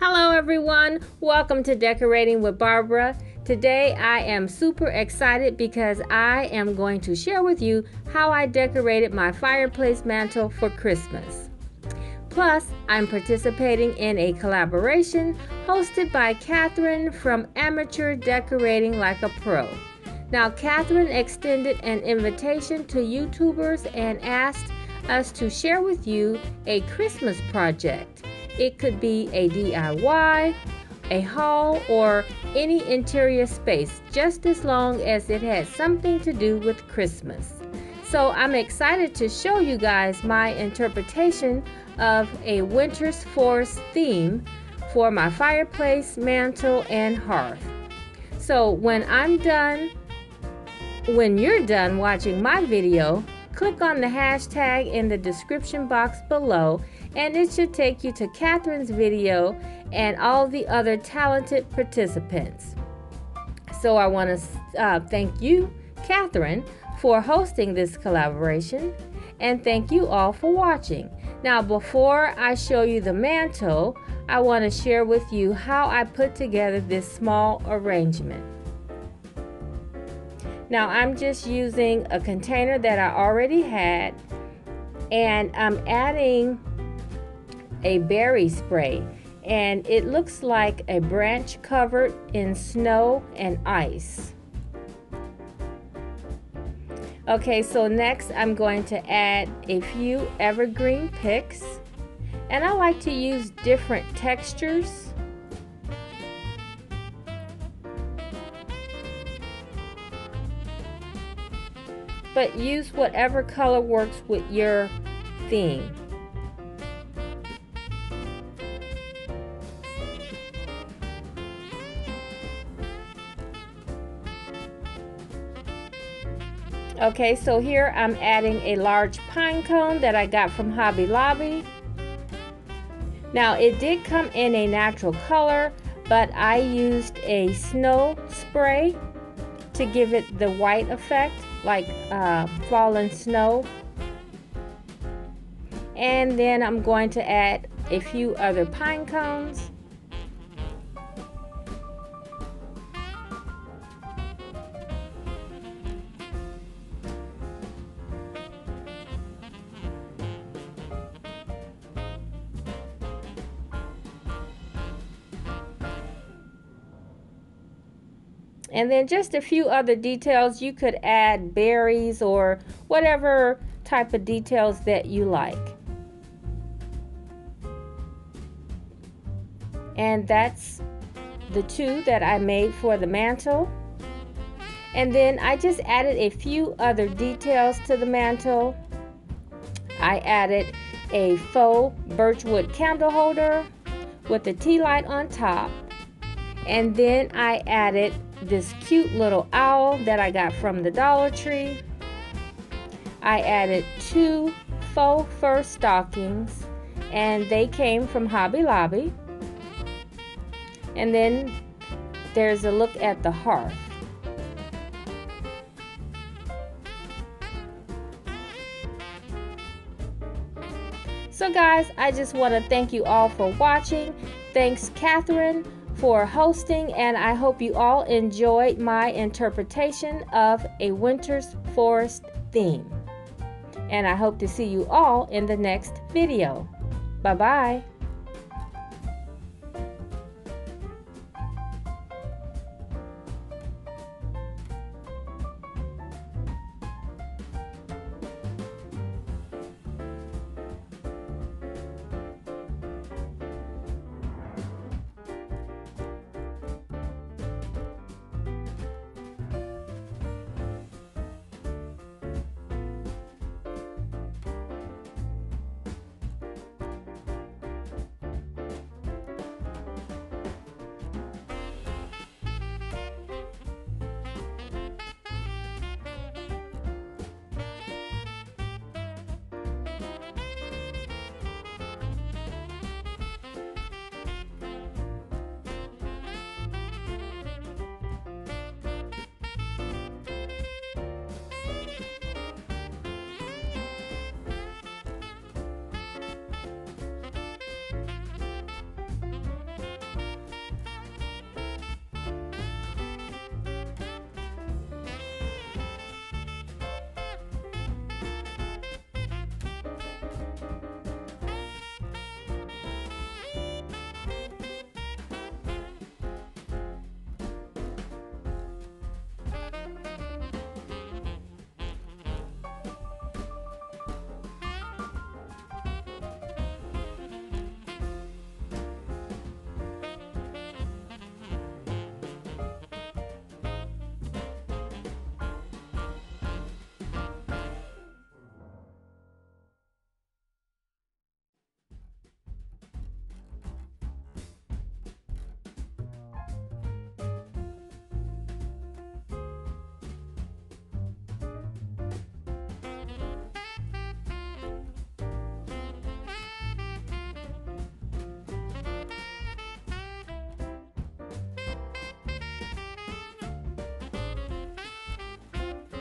Hello everyone, welcome to Decorating with Barbara. Today I am super excited because I am going to share with you how I decorated my fireplace mantle for Christmas. Plus, I'm participating in a collaboration hosted by Cathryn from Amatuer Decorating like a Pro. Now, Cathryn extended an invitation to YouTubers and asked us to share with you a Christmas project. It could be a DIY, a haul, or any interior space, just as long as it has something to do with Christmas. So I'm excited to show you guys my interpretation of a winter's forest theme for my fireplace, mantle, and hearth. So when you're done watching my video, click on the hashtag in the description box below and it should take you to Cathryn's video and all the other talented participants. So I want to thank you, Cathryn, for hosting this collaboration, and thank you all for watching. Now, before I show you the mantle, I want to share with you how I put together this small arrangement. Now, I'm just using a container that I already had, and I'm adding a berry spray, and it looks like a branch covered in snow and ice. Okay, so next I'm going to add a few evergreen picks, and I like to use different textures. But use whatever color works with your theme. Okay, so here I'm adding a large pine cone that I got from Hobby Lobby. Now, it did come in a natural color, but I used a snow spray to give it the white effect, like fallen snow. And then I'm going to add a few other pine cones. And then just a few other details. You could add berries or whatever type of details that you like. And that's the two that I made for the mantle. And then I just added a few other details to the mantle. I added a faux birchwood candle holder with a tea light on top. And then I added this cute little owl that I got from the Dollar Tree. I added 2 faux fur stockings, and they came from Hobby Lobby. And then there's a look at the hearth. So guys, I just want to thank you all for watching. Thanks, Cathryn, for hosting, and I hope you all enjoyed my interpretation of a winter's forest theme. And I hope to see you all in the next video. Bye-bye.